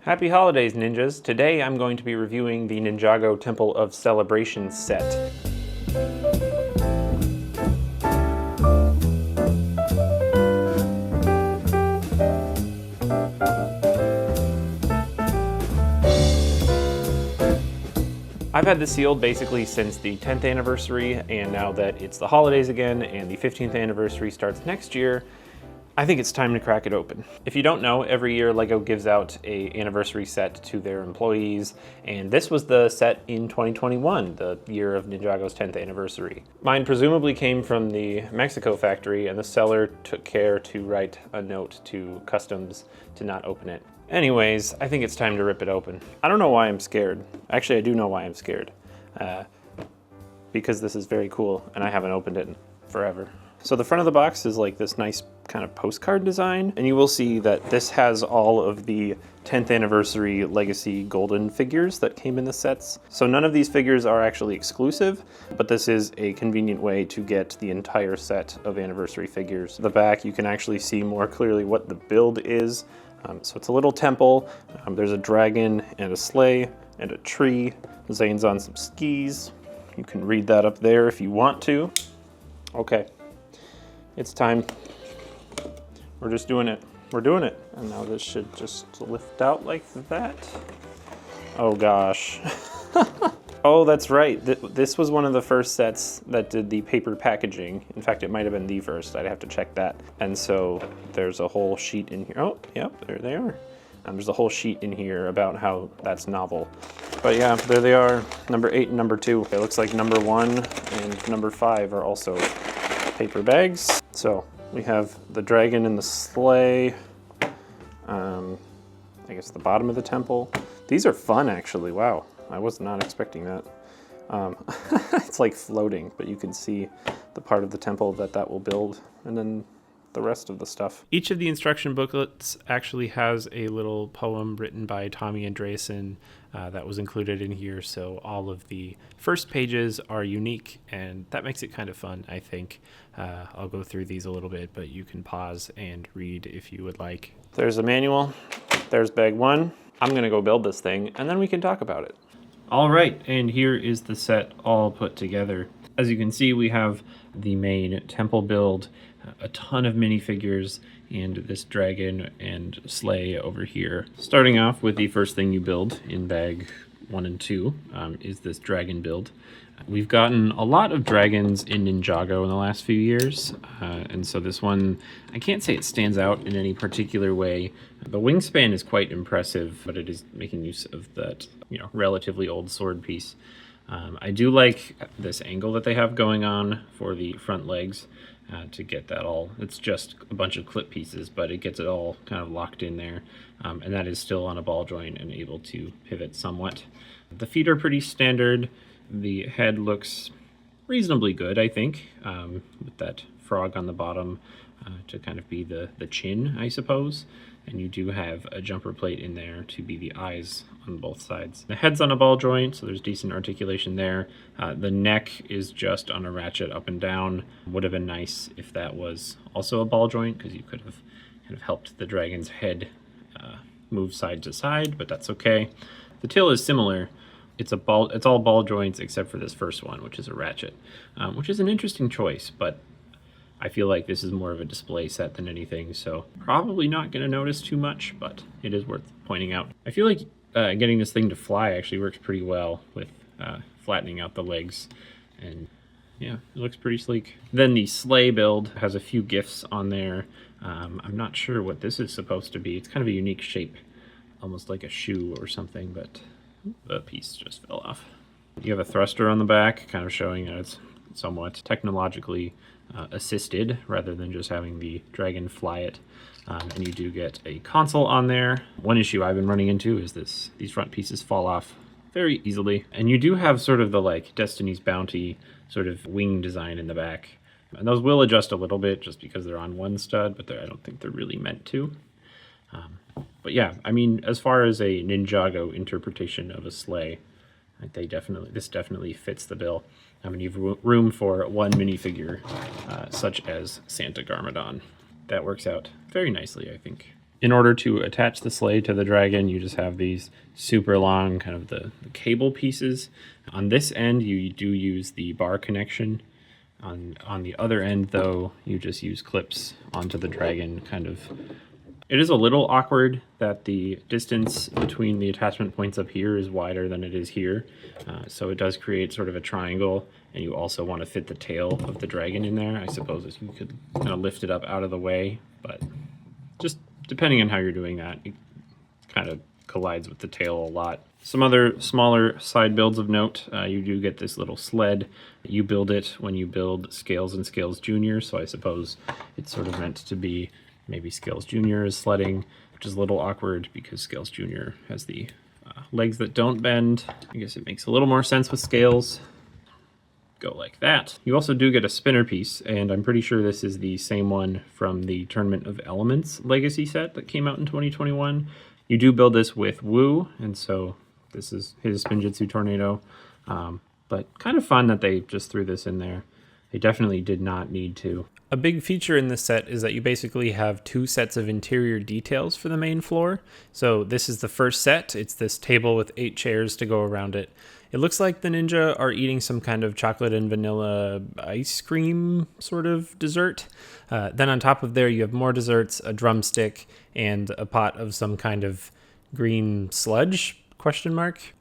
Happy holidays, ninjas! Today I'm going to be reviewing the Ninjago Temple of Celebration set. I've had this sealed basically since the 10th anniversary, and now that it's the holidays again and the 15th anniversary starts next year, I think it's time to crack it open. If you don't know, every year LEGO gives out an anniversary set to their employees, and this was the set in 2021, the year of Ninjago's 10th anniversary. Mine presumably came from the Mexico factory, and the seller took care to write a note to customs to not open it. Anyways, I think it's time to rip it open. I don't know why I'm scared. Actually, I do know why I'm scared. Because this is very cool, and I haven't opened it in forever. So the front of the box is like this nice kind of postcard design, and you will see that this has all of the 10th anniversary legacy golden figures that came in the sets. So none of these figures are actually exclusive, but this is a convenient way to get the entire set of anniversary figures. The back, you can actually see more clearly what the build is. So it's a little temple. There's a dragon and a sleigh and a tree. Zane's on some skis. You can read that up there if you want to. Okay. It's time. We're just doing it. We're doing it. And now this should just lift out like that. Oh gosh. Oh, that's right. This was one of the first sets that did the paper packaging. In fact, it might have been the first. I'd have to check that. And so there's a whole sheet in here. Oh, yep, there they are. There's a whole sheet in here about how that's novel. But yeah, there they are, number 8 and number 2. It looks like number 1 and number 5 are also paper bags. So we have the dragon and the sleigh. I guess the bottom of the temple. These are fun, actually. Wow, I was not expecting that. It's like floating, but you can see the part of the temple that will build, and then the rest of the stuff. Each of the instruction booklets actually has a little poem written by Tommy Andreasen that was included in here, so all of the first pages are unique, and that makes it kind of fun, I think. I'll go through these a little bit, but you can pause and read if you would like. There's a manual. There's bag 1. I'm gonna go build this thing, and then we can talk about it. All right, and here is the set all put together. As you can see, we have the main temple build, a ton of minifigures, and this dragon and sleigh over here. Starting off with the first thing you build in bag 1 and 2 is this dragon build. We've gotten a lot of dragons in Ninjago in the last few years, and so this one, I can't say it stands out in any particular way. The wingspan is quite impressive, but it is making use of that, relatively old sword piece. I do like this angle that they have going on for the front legs to get that all. It's just a bunch of clip pieces, but it gets it all kind of locked in there, and that is still on a ball joint and able to pivot somewhat. The feet are pretty standard. The head looks reasonably good, I think, with that frog on the bottom to kind of be the chin, I suppose. And you do have a jumper plate in there to be the eyes on both sides. The head's on a ball joint, so there's decent articulation there. The neck is just on a ratchet up and down. Would have been nice if that was also a ball joint, because you could have kind of helped the dragon's head move side to side, but that's okay. The tail is similar. It's all ball joints except for this first one, which is a ratchet, which is an interesting choice, but I feel like this is more of a display set than anything, so probably not going to notice too much, but it is worth pointing out. I feel like getting this thing to fly actually works pretty well with flattening out the legs, and yeah, it looks pretty sleek. Then the sleigh build has a few gifts on there. I'm not sure what this is supposed to be. It's kind of a unique shape, almost like a shoe or something, but the piece just fell off. You have a thruster on the back, kind of showing that it's somewhat technologically assisted rather than just having the dragon fly it. And you do get a console on there. One issue I've been running into is these front pieces fall off very easily. And you do have sort of the like Destiny's Bounty sort of wing design in the back. And those will adjust a little bit just because they're on one stud, but I don't think they're really meant to. But yeah, I mean, as far as a Ninjago interpretation of a sleigh, this definitely fits the bill. I mean, you've room for one minifigure, such as Santa Garmadon. That works out very nicely, I think. In order to attach the sleigh to the dragon, you just have these super long kind of the cable pieces. On this end, you do use the bar connection. On the other end, though, you just use clips onto the dragon, kind of. It is a little awkward that the distance between the attachment points up here is wider than it is here. So it does create sort of a triangle, and you also want to fit the tail of the dragon in there. I suppose if you could kind of lift it up out of the way, but just depending on how you're doing that, it kind of collides with the tail a lot. Some other smaller side builds of note, you do get this little sled. You build it when you build Scales and Scales Jr., so I suppose it's sort of meant to be maybe Scales Jr. is sledding, which is a little awkward because Scales Jr. has the legs that don't bend. I guess it makes a little more sense with Scales. Go like that. You also do get a spinner piece, and I'm pretty sure this is the same one from the Tournament of Elements Legacy set that came out in 2021. You do build this with Wu, and so this is his Spinjitzu Tornado. But kind of fun that they just threw this in there. They definitely did not need to. A big feature in this set is that you basically have 2 sets of interior details for the main floor. So this is the first set. It's this table with 8 chairs to go around it. It looks like the ninja are eating some kind of chocolate and vanilla ice cream sort of dessert. Then on top of there, you have more desserts, a drumstick, and a pot of some kind of green sludge, ?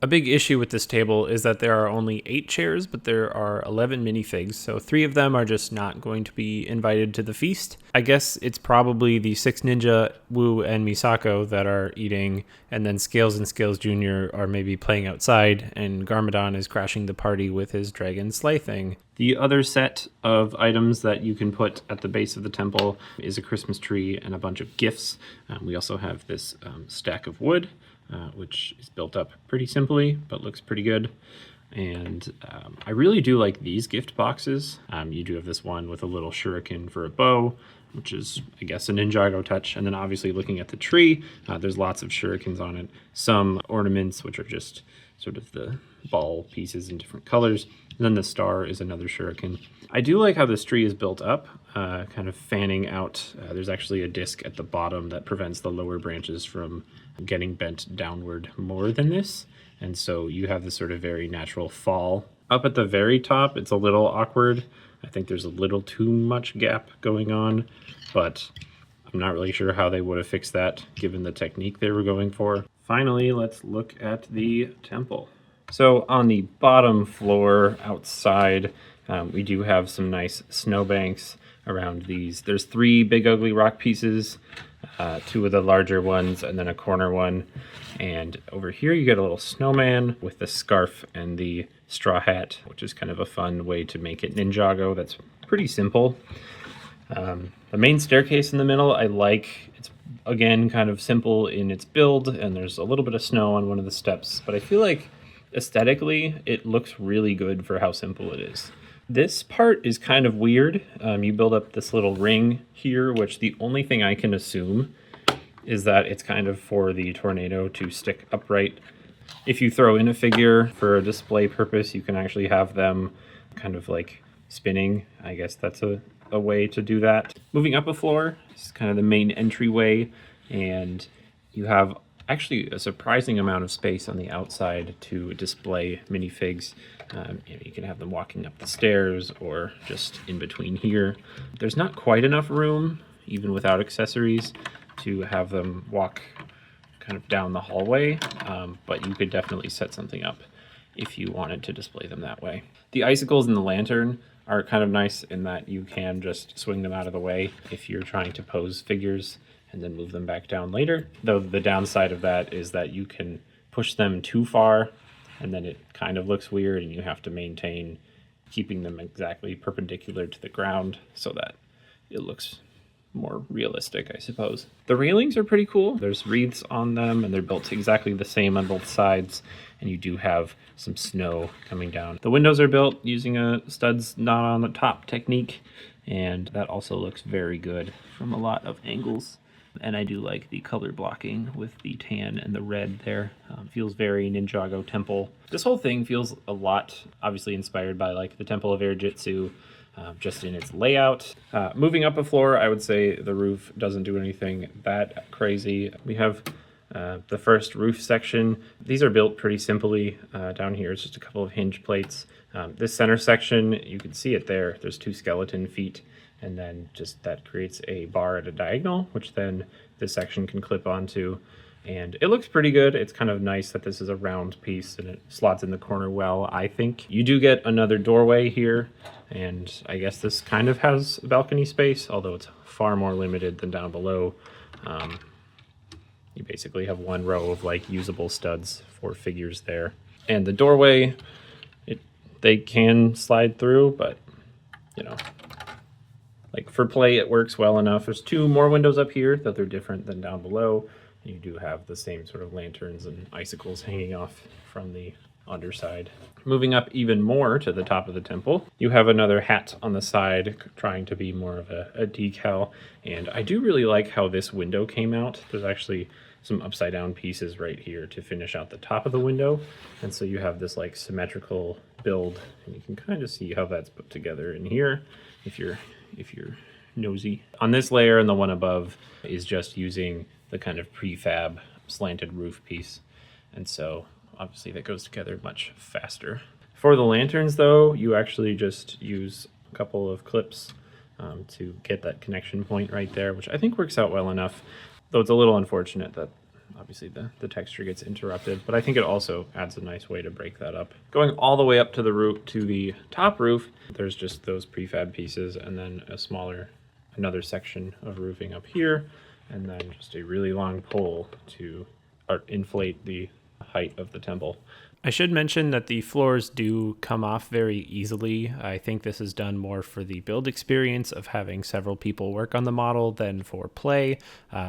A big issue with this table is that there are only 8 chairs, but there are 11 minifigs, so 3 of them are just not going to be invited to the feast. I guess it's probably the 6 Ninja, Wu, and Misako that are eating, and then Scales and Scales Jr. are maybe playing outside, and Garmadon is crashing the party with his dragon sleigh thing. The other set of items that you can put at the base of the temple is a Christmas tree and a bunch of gifts. We also have this stack of wood, which is built up pretty simply, but looks pretty good. And I really do like these gift boxes. You do have this one with a little shuriken for a bow, which is, I guess, a Ninjago touch. And then obviously looking at the tree, there's lots of shurikens on it. Some ornaments, which are just sort of the ball pieces in different colors. And then the star is another shuriken. I do like how this tree is built up, kind of fanning out. There's actually a disc at the bottom that prevents the lower branches from getting bent downward more than this. And so you have this sort of very natural fall. Up at the very top, it's a little awkward. I think there's a little too much gap going on, but I'm not really sure how they would have fixed that given the technique they were going for. Finally, let's look at the temple. So on the bottom floor outside, we do have some nice snowbanks around these. There's 3 big ugly rock pieces, 2 of the larger ones, and then a corner one. And over here you get a little snowman with the scarf and the straw hat, which is kind of a fun way to make it Ninjago. That's pretty simple. The main staircase in the middle I like. It's, again, kind of simple in its build, and there's a little bit of snow on one of the steps, but I feel like aesthetically it looks really good for how simple it is. This part is kind of weird. You build up this little ring here, which the only thing I can assume is that it's kind of for the tornado to stick upright. If you throw in a figure for a display purpose, you can actually have them kind of like spinning. I guess that's a way to do that. Moving up a floor, this is kind of the main entryway, and you have actually a surprising amount of space on the outside to display minifigs. You can have them walking up the stairs or just in between here. There's not quite enough room, even without accessories, to have them walk kind of down the hallway, but you could definitely set something up if you wanted to display them that way. The icicles and the lantern are kind of nice in that you can just swing them out of the way if you're trying to pose figures and then move them back down later. Though the downside of that is that you can push them too far and then it kind of looks weird and you have to maintain keeping them exactly perpendicular to the ground so that it looks more realistic, I suppose. The railings are pretty cool. There's wreaths on them and they're built exactly the same on both sides, and you do have some snow coming down. The windows are built using a studs not on the top technique, and that also looks very good from a lot of angles. And I do like the color blocking with the tan and the red there. Feels very Ninjago temple. This whole thing feels a lot obviously inspired by like the Temple of Air Jitsu, just in its layout. Moving up a floor, I would say the roof doesn't do anything that crazy. We have the first roof section. These are built pretty simply. Down here it's just a couple of hinge plates. This center section, you can see it there. There's 2 skeleton feet, and then just that creates a bar at a diagonal, which then this section can clip onto. And it looks pretty good. It's kind of nice that this is a round piece and it slots in the corner well, I think. You do get another doorway here, and I guess this kind of has balcony space, although it's far more limited than down below. You basically have 1 row of like usable studs for figures there. And the doorway, they can slide through, but you know, like for play it works well enough. There's 2 more windows up here, though they're different than down below. You do have the same sort of lanterns and icicles hanging off from the underside. Moving up even more to the top of the temple, you have another hat on the side trying to be more of a decal. And I do really like how this window came out. There's actually some upside down pieces right here to finish out the top of the window. And so you have this like symmetrical build, and you can kind of see how that's put together in here if you're nosy. On this layer and the one above is just using the kind of prefab slanted roof piece. And so obviously that goes together much faster. For the lanterns though, you actually just use a couple of clips to get that connection point right there, which I think works out well enough, though it's a little unfortunate that obviously the texture gets interrupted, but I think it also adds a nice way to break that up. Going all the way up to the roof, to the top roof, there's just those prefab pieces and then another section of roofing up here, and then just a really long pole to inflate the height of the temple. I should mention that the floors do come off very easily. I think this is done more for the build experience of having several people work on the model than for play,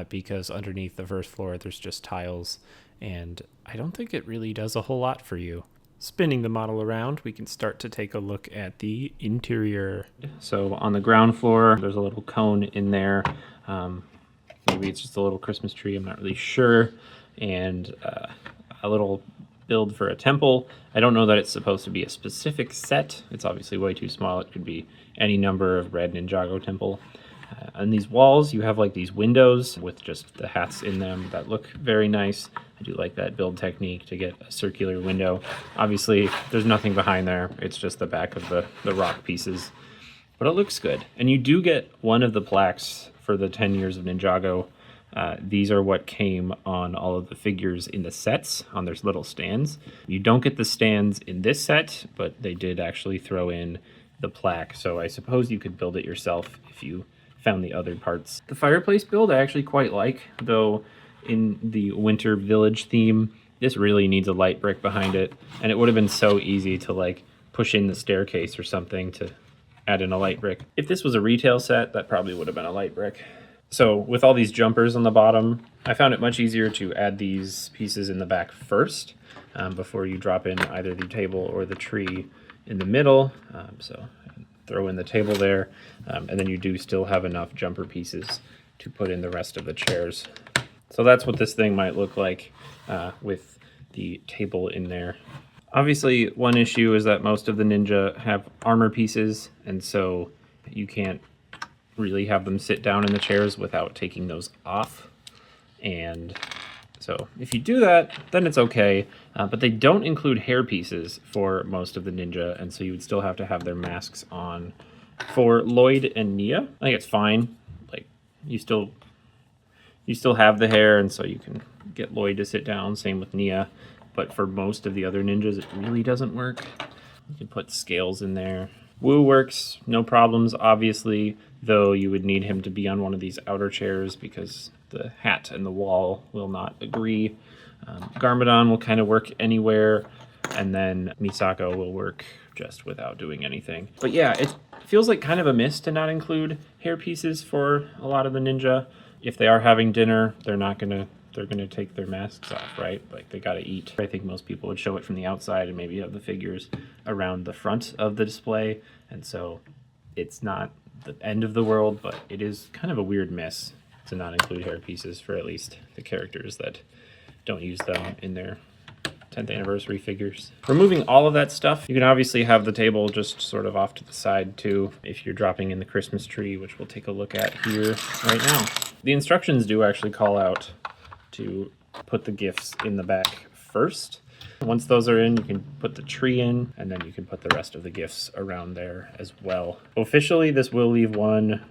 because underneath the first floor there's just tiles, and I don't think it really does a whole lot for you. Spinning the model around, we can start to take a look at the interior. So on the ground floor, there's a little cone in there. Maybe it's just a little Christmas tree, I'm not really sure. And a little build for a temple. I don't know that it's supposed to be a specific set. It's obviously way too small. It could be any number of red Ninjago temple. On these walls, you have like these windows with just the hats in them that look very nice. I do like that build technique to get a circular window. Obviously, there's nothing behind there. It's just the back of the rock pieces. But it looks good. And you do get one of the plaques for the 10 years of Ninjago. These are what came on all of the figures in the sets on their little stands. You don't get the stands in this set, but they did actually throw in the plaque. So I suppose you could build it yourself if you found the other parts. The fireplace build I actually quite like, though in the winter village theme, this really needs a light brick behind it. And it would have been so easy to like push in the staircase or something to add in a light brick. If this was a retail set, that probably would have been a light brick. So with all these jumpers on the bottom, I found it much easier to add these pieces in the back first before you drop in either the table or the tree in the middle. So throw in the table there, and then you do still have enough jumper pieces to put in the rest of the chairs. So that's what this thing might look like with the table in there. Obviously, one issue is that most of the ninja have armor pieces, and so you can't really have them sit down in the chairs without taking those off. And so if you do that, then it's okay. But they don't include hair pieces for most of the ninja, and so you would still have to have their masks on. For Lloyd and Nia, I think it's fine. Like you still have the hair, and so you can get Lloyd to sit down. Same with Nia. But for most of the other ninjas, it really doesn't work. You can put scales in there. Wu works, no problems, obviously, though you would need him to be on one of these outer chairs because the hat and the wall will not agree. Garmadon will kind of work anywhere, and then Misako will work just without doing anything. But yeah, it feels like kind of a miss to not include hair pieces for a lot of the ninja. If they are having dinner, they're gonna take their masks off, right? Like they gotta eat. I think most people would show it from the outside and maybe have the figures around the front of the display. And so it's not the end of the world, but it is kind of a weird miss to not include hair pieces for at least the characters that don't use them in their 10th anniversary figures. Removing all of that stuff, you can obviously have the table just sort of off to the side too, if you're dropping in the Christmas tree, which we'll take a look at here right now. The instructions do actually call out to put the gifts in the back first. Once those are in, you can put the tree in, and then you can put the rest of the gifts around there as well. Officially, this will leave one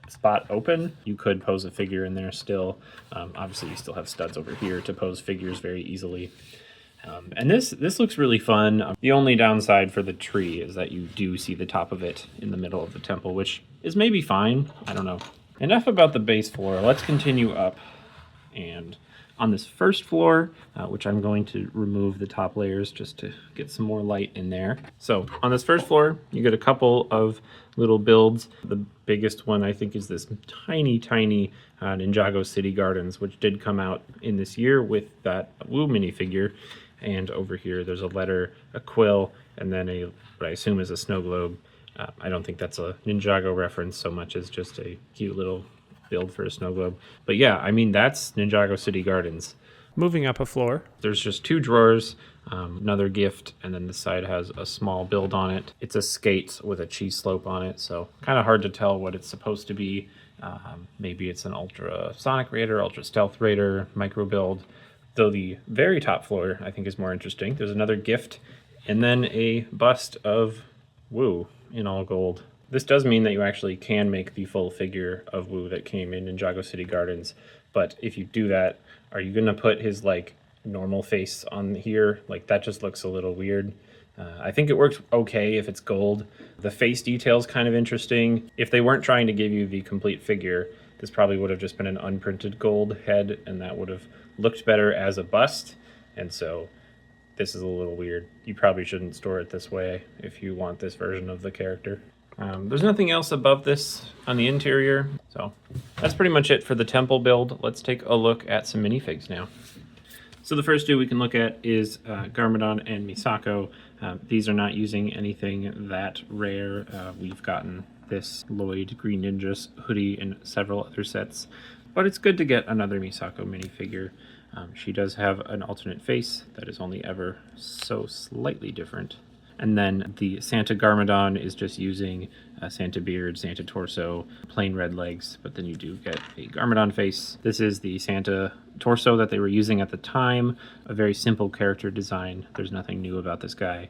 spot open. You could pose a figure in there still. Obviously, you still have studs over here to pose figures very easily. And this looks really fun. The only downside for the tree is that you do see the top of it in the middle of the temple, which is maybe fine. I don't know. Enough about the base floor. Let's continue up. And on this first floor, which I'm going to remove the top layers just to get some more light in there. So on this first floor, you get a couple of little builds. The biggest one I think is this tiny Ninjago City Gardens, which did come out in this year with that Woo minifigure. And over here, there's a letter, a quill, and then what I assume is a snow globe. I don't think that's a Ninjago reference so much as just a cute little build for a snow globe. But yeah, I mean, that's Ninjago City Gardens. Moving up a floor, there's just 2 drawers, another gift, and then this side has a small build on it. It's a skate with a cheese slope on it, so kind of hard to tell what it's supposed to be. Maybe it's an Ultra Sonic Raider, Ultra Stealth Raider, micro build. Though the very top floor, I think, is more interesting. There's another gift, and then a bust of Woo in all gold. This does mean that you actually can make the full figure of Woo that came in Ninjago City Gardens, but if you do that, are you going to put his, like, normal face on here? Like, that just looks a little weird. I think it works okay if it's gold. The face detail's kind of interesting. If they weren't trying to give you the complete figure, this probably would have just been an unprinted gold head, and that would have looked better as a bust, and so this is a little weird. You probably shouldn't store it this way if you want this version of the character. There's nothing else above this on the interior, so that's pretty much it for the temple build. Let's take a look at some minifigs now. So the first 2 we can look at is Garmadon and Misako. These are not using anything that rare. We've gotten this Lloyd Green Ninja hoodie in several other sets, but it's good to get another Misako minifigure. She does have an alternate face that is only ever so slightly different. And then the Santa Garmadon is just using a Santa beard, Santa torso, plain red legs, but then you do get a Garmadon face. This is the Santa torso that they were using at the time, a very simple character design. There's nothing new about this guy.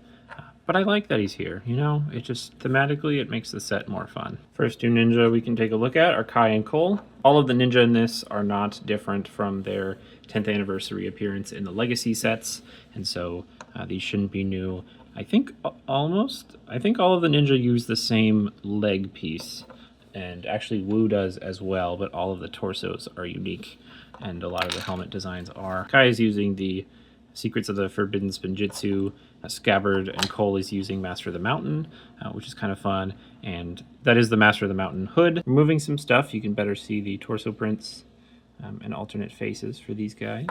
But I like that he's here, you know? It just, thematically, it makes the set more fun. First 2 ninja we can take a look at are Kai and Cole. All of the ninja in this are not different from their 10th anniversary appearance in the Legacy sets, and so these shouldn't be new. I think all of the ninja use the same leg piece, and actually Woo does as well, but all of the torsos are unique, and a lot of the helmet designs are. Kai is using the Secrets of the Forbidden Spinjitzu scabbard, and Cole is using Master of the Mountain, which is kind of fun, and that is the Master of the Mountain hood. Removing some stuff, you can better see the torso prints and alternate faces for these guys.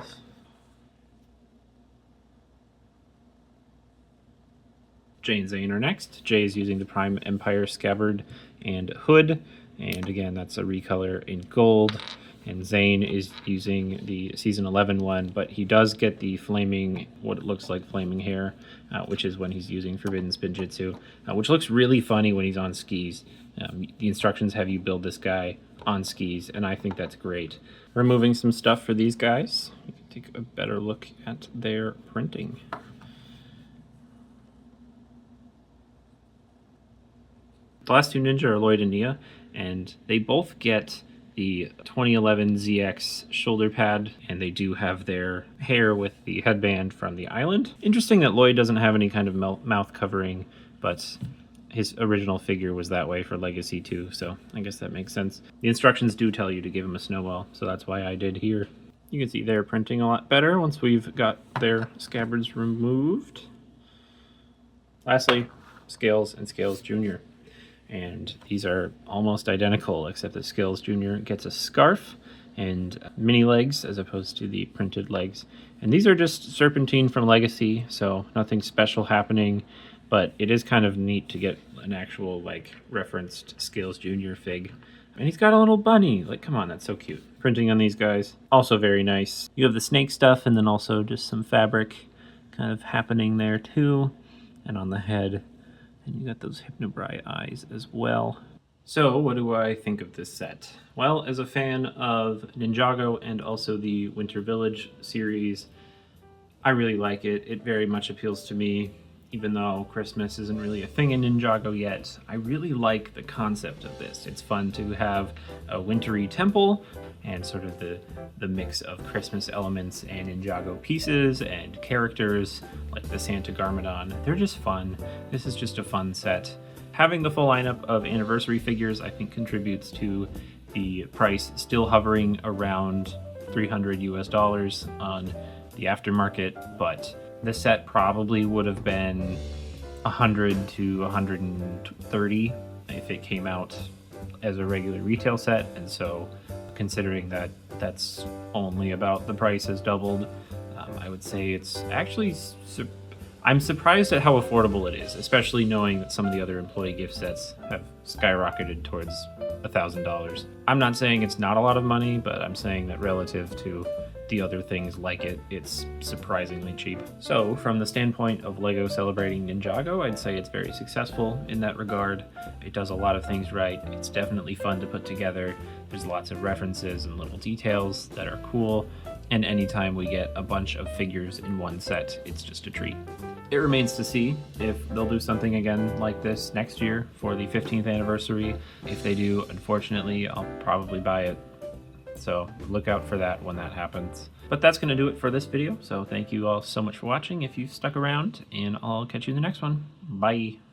Jay and Zane are next. Jay is using the Prime Empire scabbard and hood, and again, that's a recolor in gold. And Zane is using the Season 11 one, but he does get the flaming, what it looks like flaming hair, which is when he's using Forbidden Spinjitzu, which looks really funny when he's on skis. The instructions have you build this guy on skis, and I think that's great. Removing some stuff for these guys, you can take a better look at their printing. The last 2 ninja are Lloyd and Nia, and they both get the 2011 ZX shoulder pad, and they do have their hair with the headband from the island. Interesting that Lloyd doesn't have any kind of mouth covering, but his original figure was that way for Legacy too, so I guess that makes sense. The instructions do tell you to give him a snowball, so that's why I did here. You can see they're printing a lot better once we've got their scabbards removed. Lastly, Scales and Scales Jr. And these are almost identical, except that Scales Jr. gets a scarf and mini legs as opposed to the printed legs. And these are just Serpentine from Legacy, so nothing special happening, but it is kind of neat to get an actual, like, referenced Scales Jr. fig. And he's got a little bunny. Like, come on, that's so cute. Printing on these guys, also very nice. You have the snake stuff and then also just some fabric kind of happening there too, and on the head. And you got those Hypnobrai eyes as well. So what do I think of this set? Well, as a fan of Ninjago and also the Winter Village series, I really like it. It very much appeals to me, even though Christmas isn't really a thing in Ninjago yet. I really like the concept of this. It's fun to have a wintry temple and sort of the mix of Christmas elements and Ninjago pieces and characters like the Santa Garmadon. They're just fun. This is just a fun set. Having the full lineup of anniversary figures, I think, contributes to the price still hovering around $300 US on the aftermarket, but the set probably would have been 100 to 130 if it came out as a regular retail set. And so considering that that's only about the price has doubled, I would say it's actually I'm surprised at how affordable it is, especially knowing that some of the other employee gift sets have skyrocketed towards $1,000. I'm not saying it's not a lot of money, but I'm saying that relative to the other things like it, it's surprisingly cheap. So from the standpoint of LEGO celebrating Ninjago, I'd say it's very successful in that regard. It does a lot of things right. It's definitely fun to put together. There's lots of references and little details that are cool. And anytime we get a bunch of figures in one set, it's just a treat. It remains to see if they'll do something again like this next year for the 15th anniversary. If they do, unfortunately, I'll probably buy it. So look out for that when that happens. But that's going to do it for this video. So thank you all so much for watching if you've stuck around, and I'll catch you in the next one. Bye.